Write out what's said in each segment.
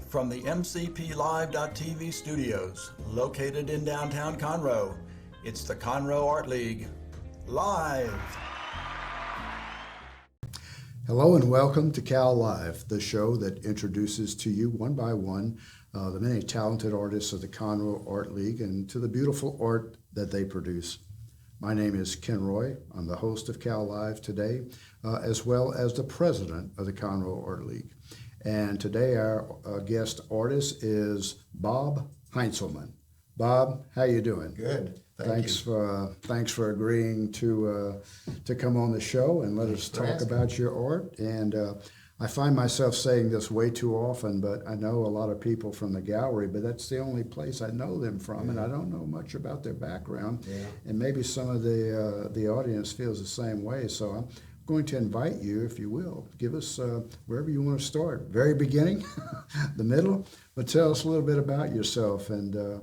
from the MCPLive.tv studios, located in downtown Conroe. It's the Conroe Art League, live. Hello and welcome to Cal Live, the show that introduces to you one by one the many talented artists of the Conroe Art League and to the beautiful art that they produce. My name is Ken Roy. I'm the host of Cal Live today, as well as the president of the Conroe Art League. And today our guest artist is Bob Heintzelman. Bob, how you doing? Good. Thanks for agreeing to come on the show and let us talk about your art. And I find myself saying this way too often, but I know a lot of people from the gallery, but that's the only place I know them from, and I don't know much about their background. Yeah. And maybe some of the audience feels the same way. So I'm going to invite you, if you will, give us wherever you want to start. Very beginning, the middle, but tell us a little bit about yourself and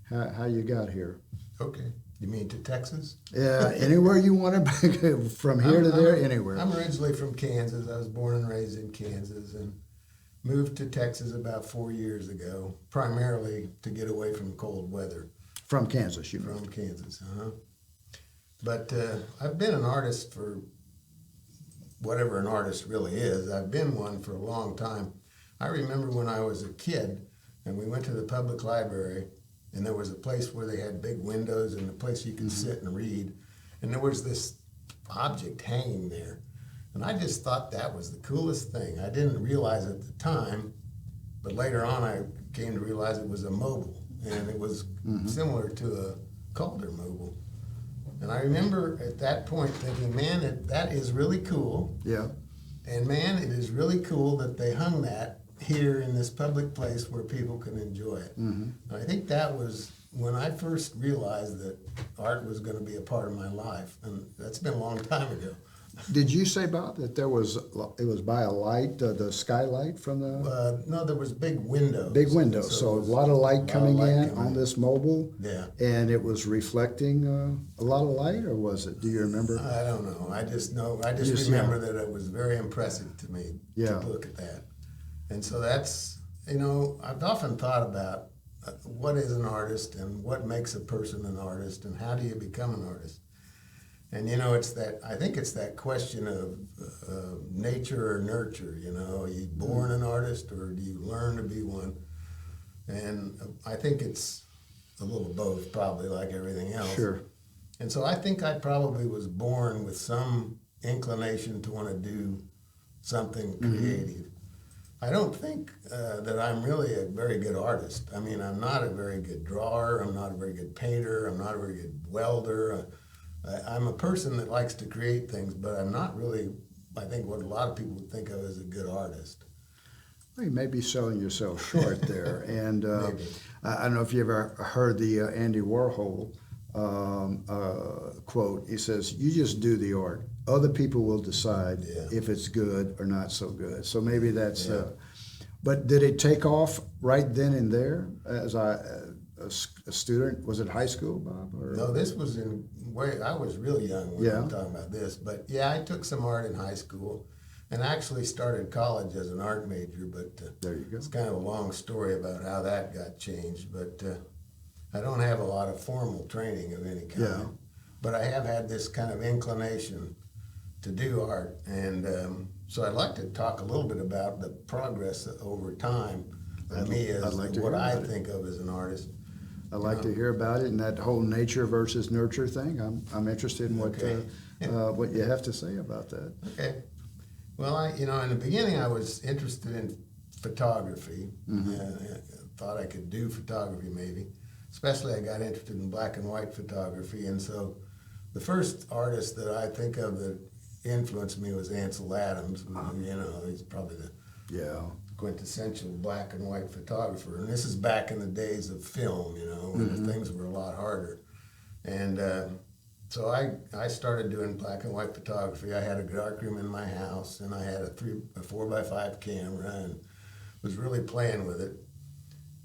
how you got here. Okay. You mean to Texas? Yeah, anywhere you want to, from here to there, anywhere. I'm originally from Kansas. I was born and raised in Kansas and moved to Texas about 4 years ago, primarily to get away from cold weather. From Kansas, you From Kansas, But I've been an artist for whatever an artist really is. I've been one for a long time. I remember when I was a kid and we went to the public library, and there was a place where they had big windows and a place you could sit and read. And there was this object hanging there. And I just thought that was the coolest thing. I didn't realize at the time, but later on I came to realize it was a mobile. And it was similar to a Calder mobile. And I remember at that point thinking, man, that is really cool. Yeah. And man, it is really cool that they hung that here in this public place where people can enjoy it. I think that was when I first realized that art was going to be a part of my life, and that's been a long time ago. Did you say, Bob, that it was by a light, the skylight from the? No, there was big windows. Big windows, so a lot of light coming in on this mobile. Yeah. And it was reflecting a lot of light, or was it? Do you remember? I don't know. I just remember that it was very impressive to me to look at that. And so that's, I've often thought about what is an artist and what makes a person an artist and how do you become an artist? And, I think it's that question of nature or nurture, Are you born an artist or do you learn to be one? And I think it's a little both, probably like everything else. Sure. And so I think I probably was born with some inclination to want to do something creative. I don't think that I'm really a very good artist. I mean, I'm not a very good drawer. I'm not a very good painter. I'm not a very good welder. I'm a person that likes to create things, but I'm not really, I think, what a lot of people would think of as a good artist. Well, you may be selling yourself short there. And I don't know if you ever heard the Andy Warhol quote. He says, you just do the art. Other people will decide if it's good or not so good. So maybe that's, but did it take off right then and there as a student? Was it high school, Bob? Or? No, this was I was really young when I'm talking about this. But I took some art in high school and actually started college as an art major. But there you go. It's kind of a long story about how that got changed. But I don't have a lot of formal training of any kind. Yeah. But I have had this kind of inclination to do art. And so I'd like to talk a little bit about the progress over time of me as what I think of as an artist. I'd like to hear about it and that whole nature versus nurture thing. I'm interested in what you have to say about that. Okay. Well, in the beginning I was interested in photography. Thought I could do photography maybe. Especially I got interested in black and white photography, and so the first artist that I think of that influenced me was Ansel Adams. He's probably the quintessential black and white photographer. And this is back in the days of film, when things were a lot harder. And so I started doing black and white photography. I had a darkroom in my house, and I had a 4x5 camera, and was really playing with it.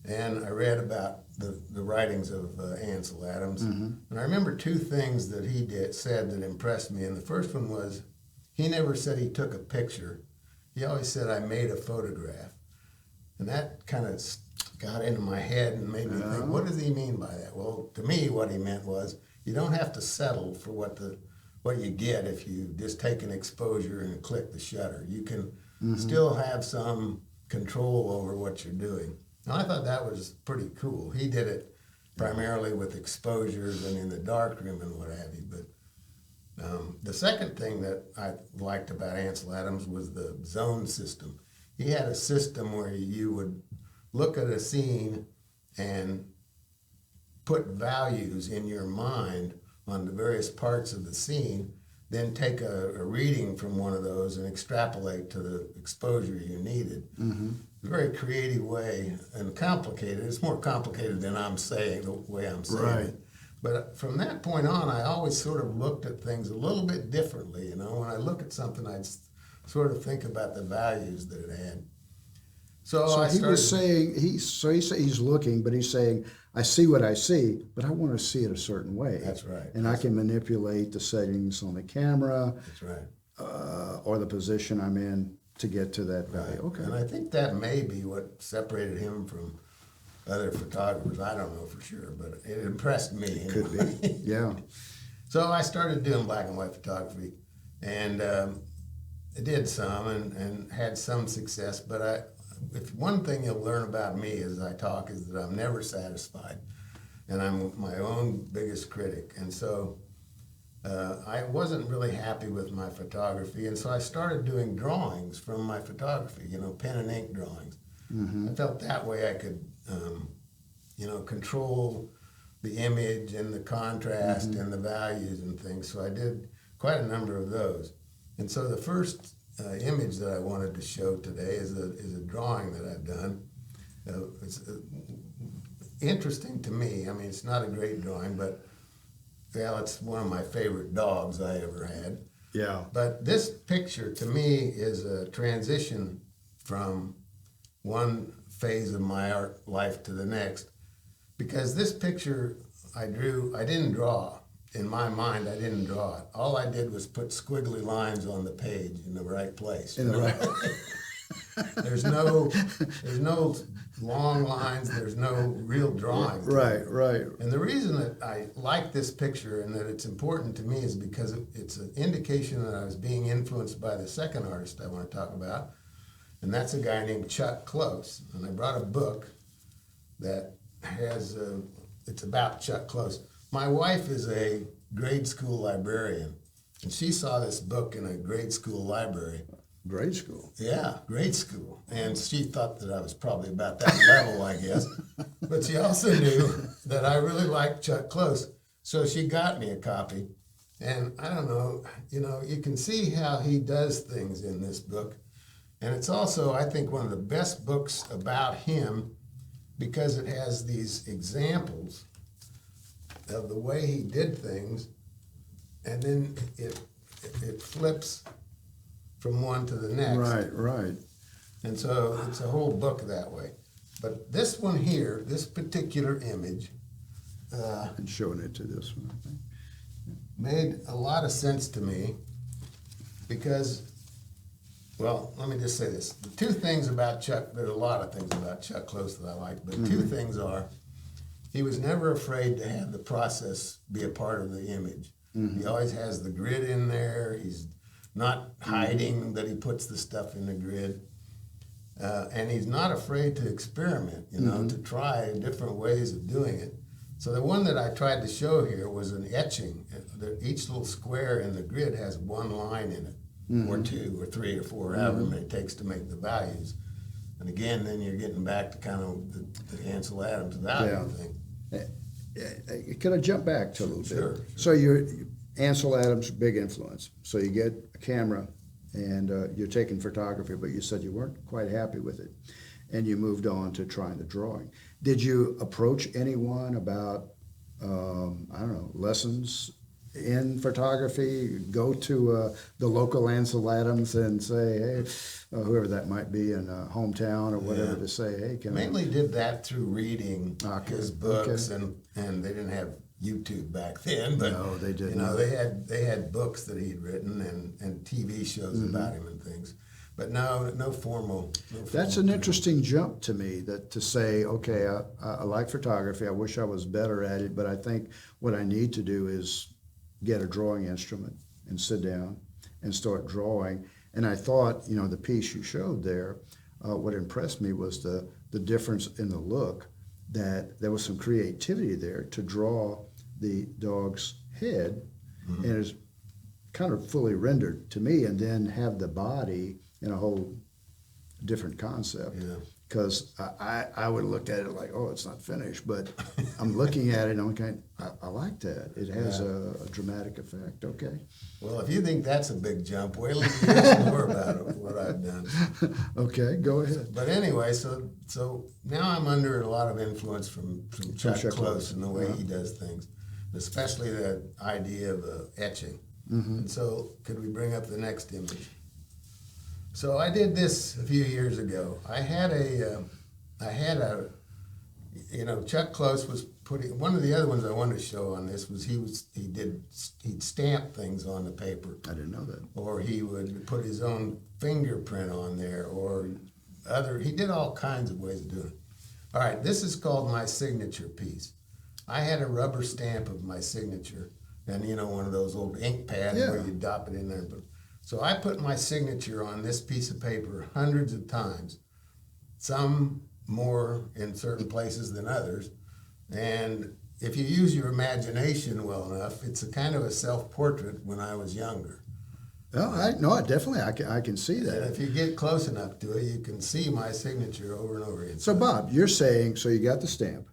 And I read about the writings of Ansel Adams. And I remember two things that he said that impressed me. And the first one was, he never said he took a picture. He always said, I made a photograph. And that kind of got into my head and made me think, what does he mean by that? Well, to me, what he meant was you don't have to settle for what you get if you just take an exposure and click the shutter. You can still have some control over what you're doing. And I thought that was pretty cool. He did it primarily with exposures and in the darkroom and what have you. But the second thing that I liked about Ansel Adams was the zone system. He had a system where you would look at a scene and put values in your mind on the various parts of the scene, then take a reading from one of those and extrapolate to the exposure you needed. A very creative way and complicated. It's more complicated than I'm saying, the way I'm saying it. But from that point on, I always sort of looked at things a little bit differently. You know, when I look at something, I'd sort of think about the values that it had. So he was saying, he's looking, but he's saying, I see what I see, but I want to see it a certain way. That's right. And I can manipulate the settings on the camera. That's right. Or the position I'm in to get to that value. Right. Okay. And I think that may be what separated him from other photographers. I don't know for sure, but it impressed me. Anyway. Could be, yeah. So I started doing black and white photography, and I did some and had some success, but if one thing you'll learn about me as I talk is that I'm never satisfied, and I'm my own biggest critic. And so I wasn't really happy with my photography, and so I started doing drawings from my photography, you know, pen and ink drawings. I felt that way I could, you know, control the image and the contrast and the values and things. So I did quite a number of those. And so the first image that I wanted to show today is a drawing that I've done. It's interesting to me. I mean, it's not a great drawing, but well, it's one of my favorite dogs I ever had. Yeah. But this picture to me is a transition from one phase of my art life to the next, because this picture I didn't draw. In my mind, I didn't draw it. All I did was put squiggly lines on the page in the right place. In the right. There's no long lines. There's no real drawing. Right. And the reason that I like this picture and that it's important to me is because it's an indication that I was being influenced by the second artist I want to talk about, and that's a guy named Chuck Close. And I brought a book that has it's about Chuck Close. My wife is a grade school librarian, and she saw this book in a grade school library. Grade school? Yeah, grade school. And she thought that I was probably about that level, I guess. But she also knew that I really liked Chuck Close, so she got me a copy. And I don't know, you know, you can see how he does things in this book. And it's also, I think, one of the best books about him because it has these examples of the way he did things, and then it flips from one to the next. Right. And so it's a whole book that way. But this one here, this particular image, And showing it to this one, I think. made a lot of sense to me because, well, let me just say this. The two things about Chuck, there's a lot of things about Chuck Close that I like, but two things are, he was never afraid to have the process be a part of the image. He always has the grid in there. He's not hiding that he puts the stuff in the grid. And he's not afraid to experiment, you know, to try different ways of doing it. So the one that I tried to show here was an etching. Each little square in the grid has one line in it, or two, or three, or four, however many it takes to make the values. And again, then you're getting back to kind of the Ansel Adams value thing. Can I jump back to a little bit? Sure. So Ansel Adams, big influence. So you get a camera and you're taking photography, but you said you weren't quite happy with it. And you moved on to trying the drawing. Did you approach anyone about, I don't know, lessons in photography? Go to the local Ansel Adams and say, hey, whoever that might be in a hometown or whatever, to say, hey, can Mainly did that through reading Okay, his books, okay. and they didn't have YouTube back then, but No, they didn't. You know, they had books that he'd written and TV shows about him and things. But no formal. That's an interesting jump to me, that to say, okay, I like photography. I wish I was better at it, but I think what I need to do is get a drawing instrument and sit down and start drawing. And I thought, the piece you showed there, what impressed me was the difference in the look, that there was some creativity there to draw the dog's head, and it's kind of fully rendered to me, and then have the body in a whole different concept. Yeah. Because I would have looked at it like, oh, it's not finished, but I'm looking at it and I like that. It has a dramatic effect. Okay. Well, if you think that's a big jump, wait till you hear some more about it, what I've done. Okay, go ahead. But anyway, so now I'm under a lot of influence from Chuck Close and the way he does things, especially the idea of etching. And so could we bring up the next image? So I did this a few years ago. I had Chuck Close was putting, one of the other ones I wanted to show on this was he'd stamp things on the paper. I didn't know that. Or he would put his own fingerprint on there, or he did all kinds of ways of doing it. All right, this is called my signature piece. I had a rubber stamp of my signature, and one of those old ink pads where you dop it in there. So I put my signature on this piece of paper hundreds of times, some more in certain places than others. And if you use your imagination well enough, it's a kind of a self-portrait when I was younger. Definitely, I can see that. And if you get close enough to it, you can see my signature over and over again. So Bob, you're saying, so you got the stamp,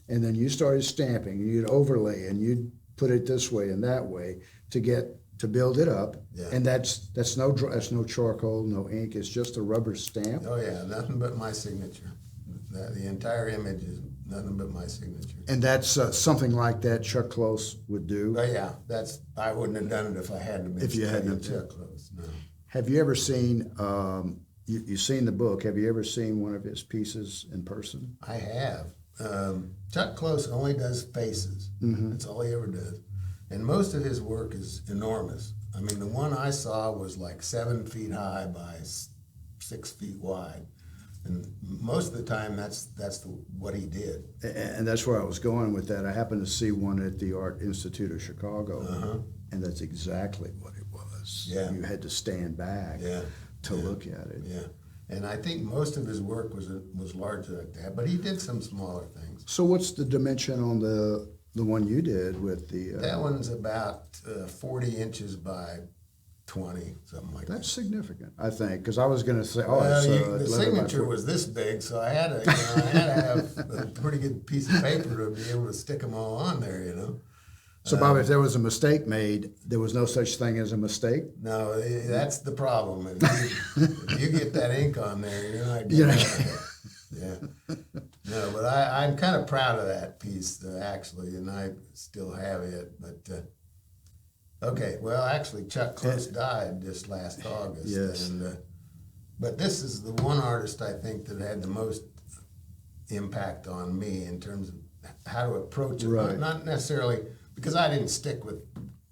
and then you started stamping, and you'd overlay, and you'd put it this way and that way to build it up, and that's no charcoal, no ink. It's just a rubber stamp. Oh yeah, nothing but my signature. The entire image is nothing but my signature. And that's something like that Chuck Close would do. Oh yeah, I wouldn't have done it if I hadn't been. If you hadn't Chuck Close, no. Have you ever seen? You've seen the book. Have you ever seen one of his pieces in person? I have. Chuck Close only does faces. That's all he ever does. And most of his work is enormous. I mean, the one I saw was like 7 feet high by 6 feet wide. And most of the time, that's what he did. And that's where I was going with that. I happened to see one at the Art Institute of Chicago, and that's exactly what it was. Yeah. You had to stand back to look at it. Yeah. And I think most of his work was larger like that, but he did some smaller things. So what's the dimension on the one you did with the... that one's about 40 inches by 20, something like that. That's significant, I think, because I was going to say, the signature was this big, so I had to have a pretty good piece of paper to be able to stick them all on there, So, Bob, if there was a mistake made, there was no such thing as a mistake? No, that's the problem. If you get that ink on there, you're not getting it. Yeah. No, but I'm kind of proud of that piece, actually, and I still have it. But, okay, well, actually, Chuck Close died just last August. Yes. But this is the one artist, I think, that had the most impact on me in terms of how to approach it. Right. Not necessarily... because I didn't stick with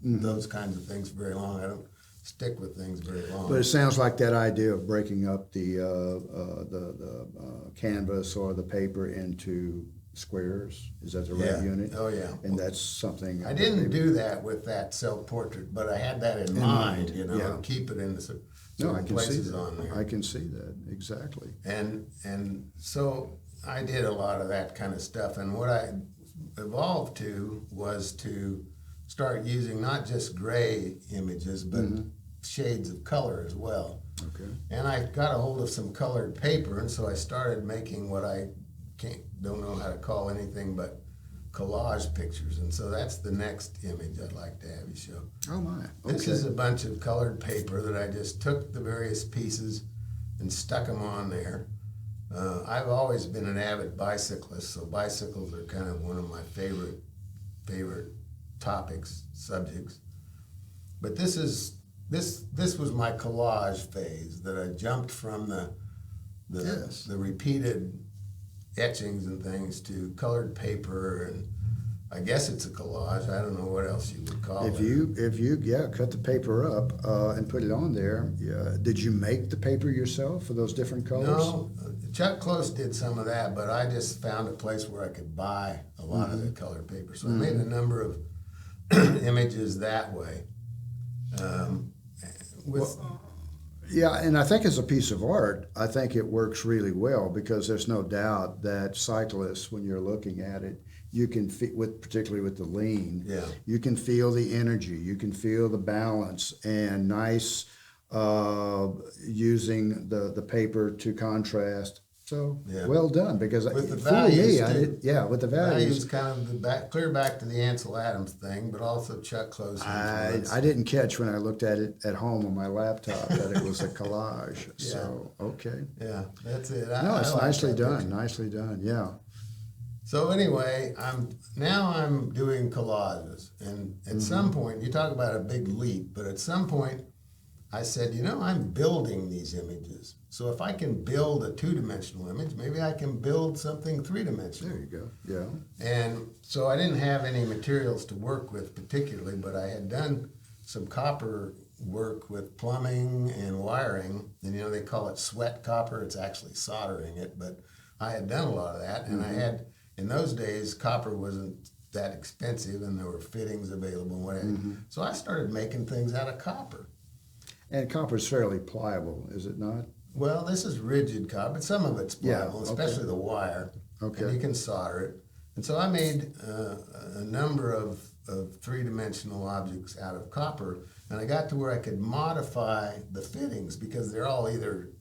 those kinds of things very long. I don't stick with things very long. But it sounds like that idea of breaking up the canvas or the paper into squares. Is that the right unit? Oh, yeah. And that's something... I didn't do that with that self-portrait, but I had that in mind, and keep it in the certain places on there. I can see that, exactly. And so I did a lot of that kind of stuff, and what I evolved to was to start using not just gray images, but shades of color as well. Okay. And I got a hold of some colored paper, and so I started making what I don't know how to call anything but collage pictures. And so that's the next image I'd like to have you show. Oh my, okay. This is a bunch of colored paper that I just took the various pieces and stuck them on there. I've always been an avid bicyclist, so bicycles are kind of one of my favorite subjects. But this was my collage phase, that I jumped from the repeated etchings and things to colored paper I guess it's a collage. I don't know what else you would call If it. you cut the paper up and put it on there, did you make the paper yourself for those different colors? No, Chuck Close did some of that, but I just found a place where I could buy a lot of the colored paper. So I made a number of images that way. Yeah, and I think as a piece of art, I think it works really well because there's no doubt that cyclists, when you're looking at it, you can particularly with the lean, you can feel the energy, you can feel the balance, and nice using the paper to contrast. So well done, because with the for values, me, with the values, kind of clear back to the Ansel Adams thing, but also Chuck Close. I didn't catch when I looked at it at home on my laptop that it was a collage. So okay, that's it. It's nicely done. Nicely done. Yeah. So anyway, I'm doing collages, and at some point, you talk about a big leap, but at some point, I said, I'm building these images. So if I can build a two-dimensional image, maybe I can build something three-dimensional. There you go. Yeah. And so I didn't have any materials to work with particularly, but I had done some copper work with plumbing and wiring, and they call it sweat copper. It's actually soldering it, but I had done a lot of that, and I had. In those days, copper wasn't that expensive, and there were fittings available and whatever. So I started making things out of copper. And copper is fairly pliable, is it not? Well, this is rigid copper, but some of it's pliable, especially the wire. Okay. And you can solder it. And so I made a number of three-dimensional objects out of copper, and I got to where I could modify the fittings because they're all either,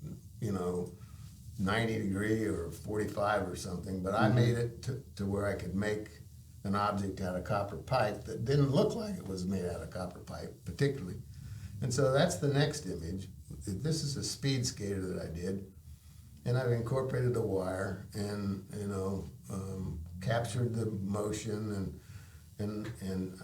90 degree or 45 or something, but I made it to where I could make an object out of copper pipe that didn't look like it was made out of copper pipe particularly. And so that's the next image. This is a speed skater that I did, and I've incorporated the wire and captured the motion and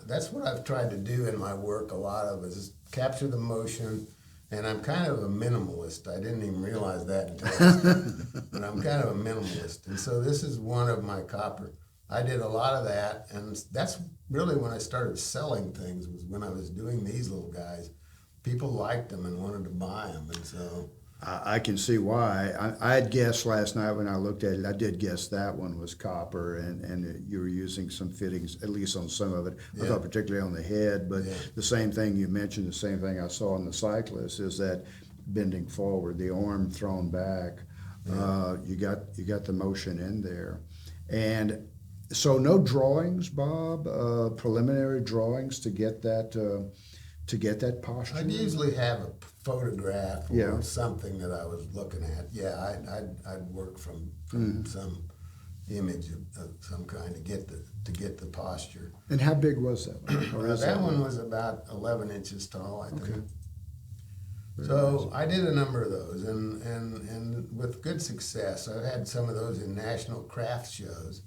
that's what I've tried to do in my work. A lot of is capture the motion. And I'm kind of a minimalist. I didn't even realize that until I started. But I'm kind of a minimalist. And so this is one of my copper. I did a lot of that. And that's really when I started selling things, was when I was doing these little guys. People liked them and wanted to buy them. And so I can see why. I had guessed last night when I looked at it, I did guess that one was copper, and you were using some fittings, at least on some of it. I thought particularly on the head, but the same thing you mentioned, the same thing I saw in the cyclist is that bending forward, the arm thrown back, you got the motion in there. And so no drawings, Bob, preliminary drawings to get that posture? I'd usually have a photograph or something that I was looking at. Yeah, I'd work from some image of some kind to get the posture. And how big was that one? That one was about 11 inches tall, I think. Okay. So I did a number of those, and with good success. I've had some of those in national craft shows,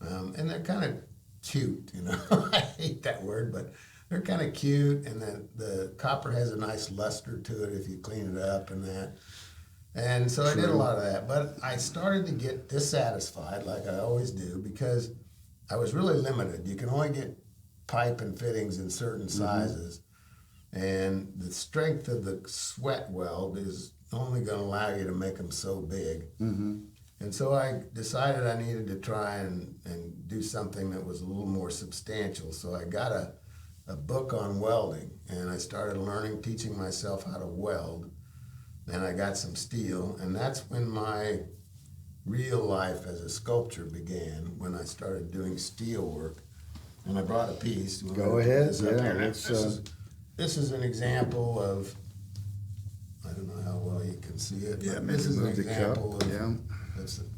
and they're kind of cute. I hate that word, but they're kind of cute, and the copper has a nice luster to it if you clean it up and that. And so I did a lot of that, but I started to get dissatisfied, like I always do, because I was really limited. You can only get pipe and fittings in certain sizes, and the strength of the sweat weld is only going to allow you to make them so big. And so I decided I needed to try and do something that was a little more substantial. So I got a book on welding, and I started teaching myself how to weld. Then I got some steel, and that's when my real life as a sculptor began, when I started doing steel work. And I brought a piece. Go ahead. This is an example of, I don't know how well you can see it. Yeah, this is an move the example cup. of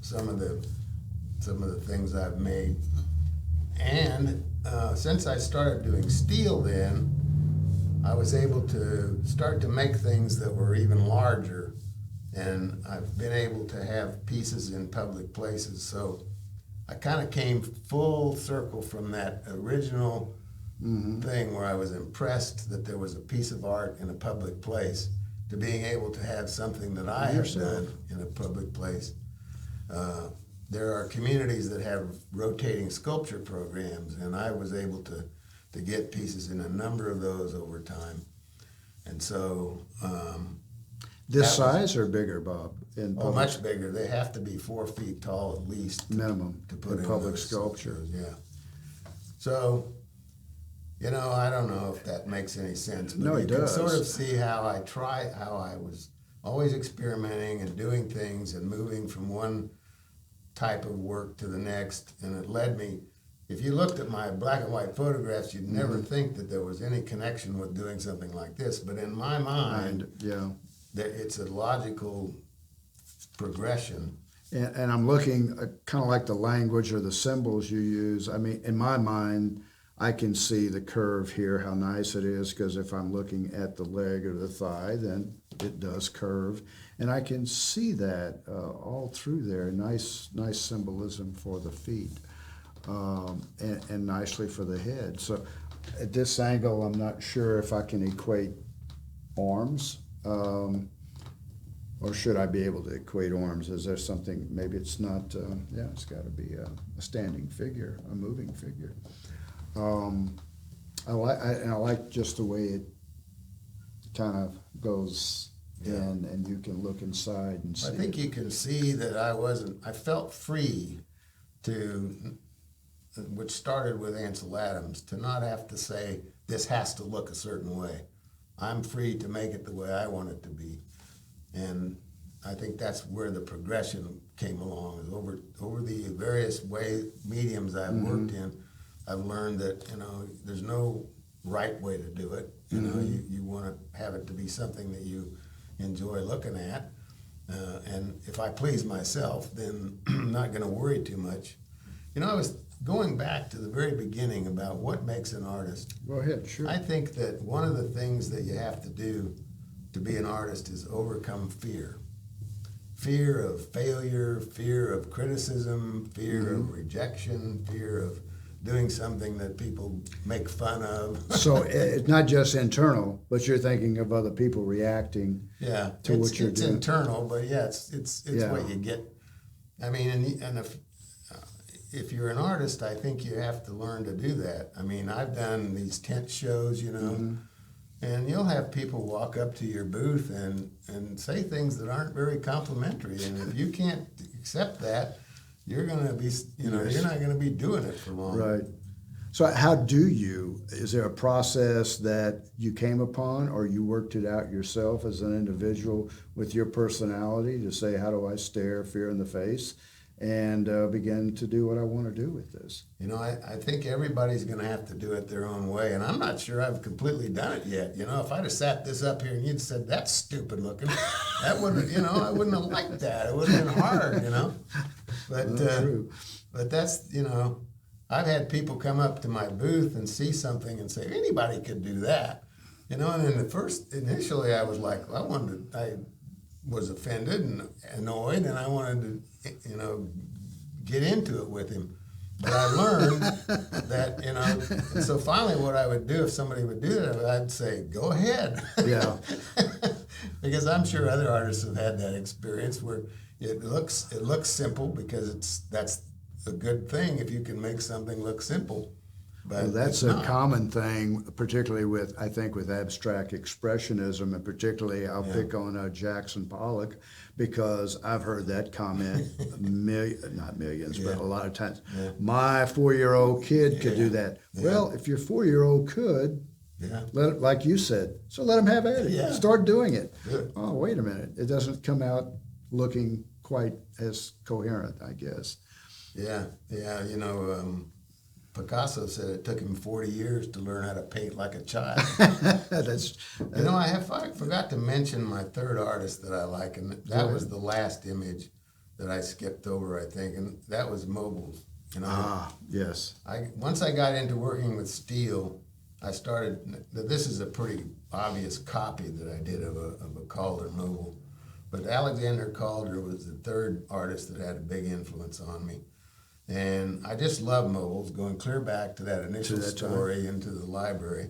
some of the things I've made. And since I started doing steel then, I was able to start to make things that were even larger, and I've been able to have pieces in public places. So I kind of came full circle from that original thing where I was impressed that there was a piece of art in a public place to being able to have something that I have done in a public place there are communities that have rotating sculpture programs, and I was able to get pieces in a number of those over time. And so This size or bigger, Bob? In public, much bigger. They have to be 4 feet tall at least minimum to put in public those sculpture. sculptures, yeah. So, I don't know if that makes any sense, but No, you it can does. sort of see how I was always experimenting and doing things and moving from one type of work to the next, and it led me. If you looked at my black and white photographs, you'd never think that there was any connection with doing something like this. But in my mind, that it's a logical progression. And I'm looking kind of like the language or the symbols you use. I mean, in my mind, I can see the curve here, how nice it is, because if I'm looking at the leg or the thigh, then it does curve. And I can see that all through there. Nice symbolism for the feet, and nicely for the head. So at this angle, I'm not sure if I can equate arms. Or should I be able to equate arms? Is there something, maybe it's not, it's got to be a standing figure, a moving figure. I like just the way it kind of goes in, and you can look inside and see. I think you can see that I felt free to, which started with Ansel Adams, to not have to say, this has to look a certain way. I'm free to make it the way I want it to be. And I think that's where the progression came along. Is over the various mediums I've worked in, I've learned that there's no right way to do it. You want to have it to be something that you enjoy looking at, and if I please myself, then I'm not going to worry too much. I was going back to the very beginning about what makes an artist. Go ahead, sure. I think that one of the things that you have to do to be an artist is overcome fear. Fear of failure, fear of criticism, fear of rejection, fear of doing something that people make fun of. So it's not just internal, but you're thinking of other people reacting to what you're doing. It's internal, but it's what you get. I mean, and if you're an artist, I think you have to learn to do that. I mean, I've done these tent shows, and you'll have people walk up to your booth and say things that aren't very complimentary. And if you can't accept that, you're going to be, you're not going to be doing it for long. Right. So is there a process that you came upon, or you worked it out yourself as an individual with your personality to say, how do I stare fear in the face and begin to do what I want to do with this? I think everybody's going to have to do it their own way, and I'm not sure I've completely done it yet. If I'd have sat this up here and you'd said, that's stupid looking, that wouldn't, I wouldn't have liked that. It would have been hard, But, but that's, I've had people come up to my booth and see something and say, anybody could do that. And initially I was like, I was offended and annoyed, and I wanted to, get into it with him. But I learned that, so finally what I would do if somebody would do that, I'd say, go ahead. Yeah. Because I'm sure other artists have had that experience where it looks simple, because that's a good thing if you can make something look simple. But that's a common thing, particularly with abstract expressionism, and particularly I'll pick on Jackson Pollock, because I've heard that comment not millions, but a lot of times. Yeah. My 4-year-old kid could do that. Yeah. Well, if your 4-year-old could, like you said, so let him have at it. Yeah. Start doing it. Good. Oh, wait a minute. It doesn't come out looking quite as coherent, I guess. Yeah. Picasso said it took him 40 years to learn how to paint like a child. I forgot to mention my third artist that I like, and that was the last image that I skipped over, I think, and that was Mobiles. Yes. Once I got into working with steel, I started. This is a pretty obvious copy that I did of a Calder Mobile, but Alexander Calder was the third artist that had a big influence on me. And I just love mobiles, going clear back to that initial story into the library.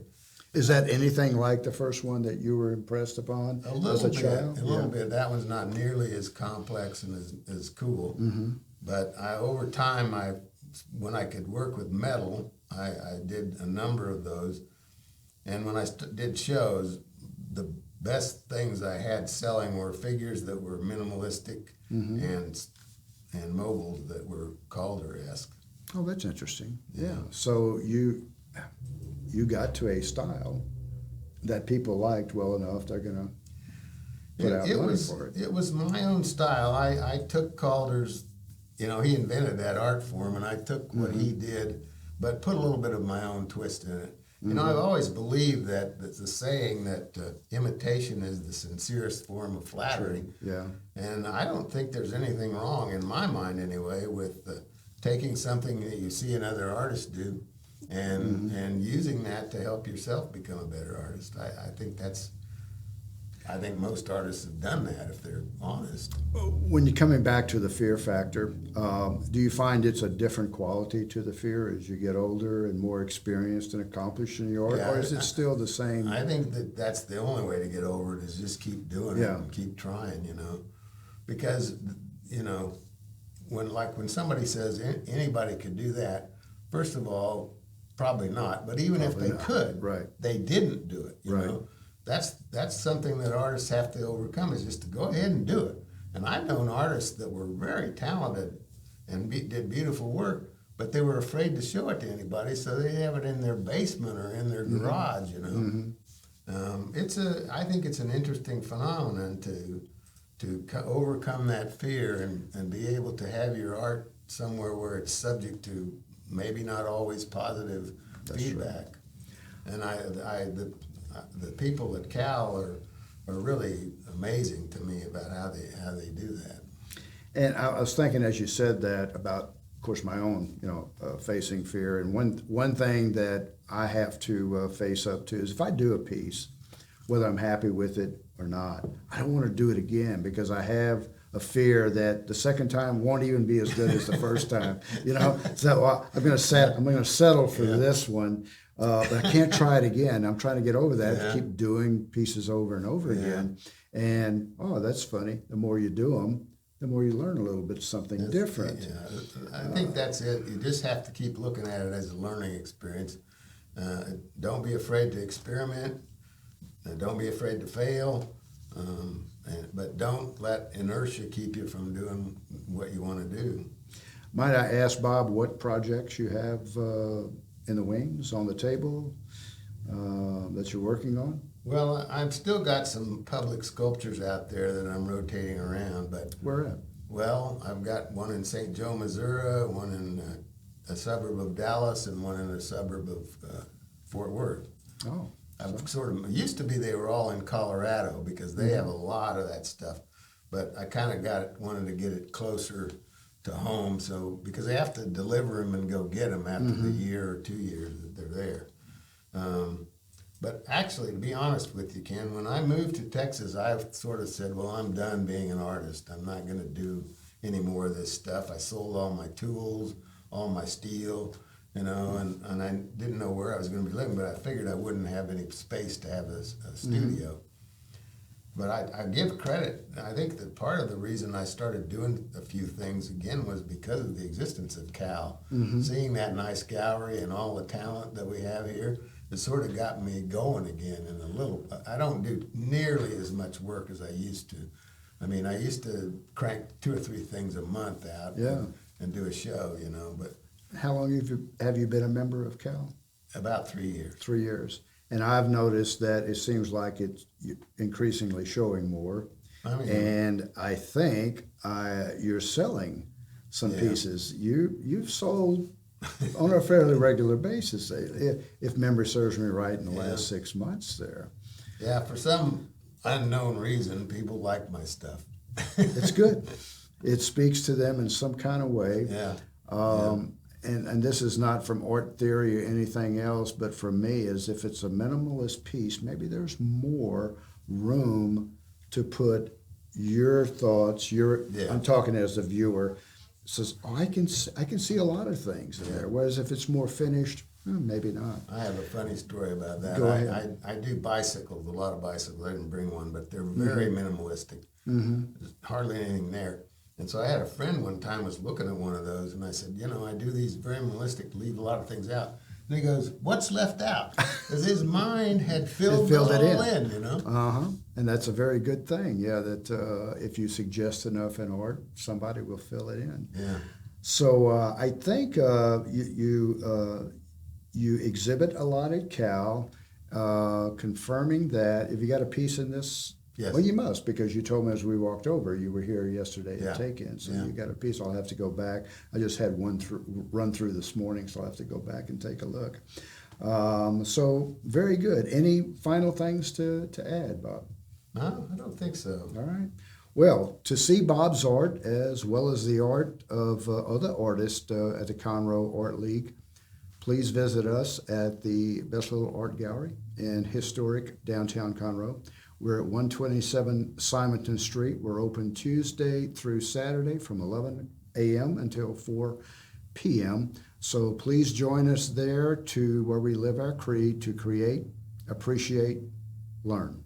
Is that anything like the first one that you were impressed upon as a child? A little bit. That one's not nearly as complex and as cool. Mm-hmm. But over time, when I could work with metal, I did a number of those. And when I did shows, the best things I had selling were figures that were minimalistic and mobiles that were Calder-esque. Oh, that's interesting. Yeah. So you got to a style that people liked well enough, they're going to put out money for it. It was my own style. I took Calder's, he invented that art form, and I took what he did, but put a little bit of my own twist in it. I've always believed that the saying that imitation is the sincerest form of flattery. Yeah. And I don't think there's anything wrong, in my mind anyway, with taking something that you see another artist do and using that to help yourself become a better artist. I think most artists have done that if they're honest. When you're coming back to the fear factor, do you find it's a different quality to the fear as you get older and more experienced and accomplished in your art, or is it still the same? I think that's the only way to get over it is just keep doing it and keep trying, because, when somebody says anybody could do that, first of all, probably not, but even if they could, they didn't do it, you know. That's something that artists have to overcome, is just to go ahead and do it. And I've known artists that were very talented and did beautiful work, but they were afraid to show it to anybody, so they have it in their basement or in their garage, I think it's an interesting phenomenon to overcome that fear and be able to have your art somewhere where it's subject to maybe not always positive feedback. And the people at Cal are really amazing to me about how they do that. And I was thinking as you said that about, of course, my own, facing fear. And one thing that I have to face up to is if I do a piece, whether I'm happy with it or not, I don't want to do it again because I have a fear that the second time won't even be as good as the first time. So I'm going to settle for this one. But I can't try it again. I'm trying to get over that. I keep doing pieces over and over again. And, that's funny. The more you do them, the more you learn a little bit something different. I think that's it. You just have to keep looking at it as a learning experience. Don't be afraid to experiment. Don't be afraid to fail. But don't let inertia keep you from doing what you want to do. Might I ask, Bob, what projects you have in the wings, on the table, that you're working on? Well, I've still got some public sculptures out there that I'm rotating around, but... Where at? Well, I've got one in St. Joe, Missouri, one in a suburb of Dallas, and one in a suburb of Fort Worth. Oh. Used to be they were all in Colorado because they have a lot of that stuff, but I kind of wanted to get it closer to home, because they have to deliver them and go get them after the year or 2 years that they're there. But actually, to be honest with you, Ken, when I moved to Texas, I sort of said, well, I'm done being an artist. I'm not going to do any more of this stuff. I sold all my tools, all my steel, and I didn't know where I was going to be living, but I figured I wouldn't have any space to have a studio. But I give credit. I think that part of the reason I started doing a few things again was because of the existence of Cal. Seeing that nice gallery and all the talent that we have here, it sort of got me going again. I don't do nearly as much work as I used to. I mean, I used to crank 2 or 3 things a month out and do a show, but... How long have you been a member of Cal? About 3 years. 3 years. And I've noticed that it seems like it's increasingly showing more. And I think you're selling some pieces. You've sold on a fairly regular basis, if memory serves me right, in the last 6 months there. Yeah, for some unknown reason, people like my stuff. It's good. It speaks to them in some kind of way. And this is not from art theory or anything else, but for me, is if it's a minimalist piece, maybe there's more room to put your thoughts, I'm talking as a viewer, says, I can see a lot of things in there. Whereas if it's more finished, Maybe not. I have a funny story about that. Go ahead. I do bicycles, a lot of bicycles. I didn't bring one, but they're very minimalistic. There's hardly anything there. And so I had a friend one time was looking at one of those, and I said, you know, I do these very minimalistic, leave a lot of things out. And he goes, what's left out? Because his mind had filled it all in, you know? And that's a very good thing, yeah, that if you suggest enough in art, somebody will fill it in. Yeah. So I think you exhibit a lot at Cal, confirming that if you got a piece in this, Yes. well, you must, because you told me as we walked over, you were here yesterday Yeah. at Take-In, so Yeah. you got a piece. I'll have to go back. I just had run through this morning, so I'll have to go back and take a look. So very good. Any final things to add, Bob? No, I don't think so. All right. Well, to see Bob's art as well as the art of other artists at the Conroe Art League, please visit us at the Best Little Art Gallery in historic downtown Conroe. We're at 127 Simonton Street. We're open Tuesday through Saturday from 11 a.m. until 4 p.m. So please join us there where we live our creed to create, appreciate, learn.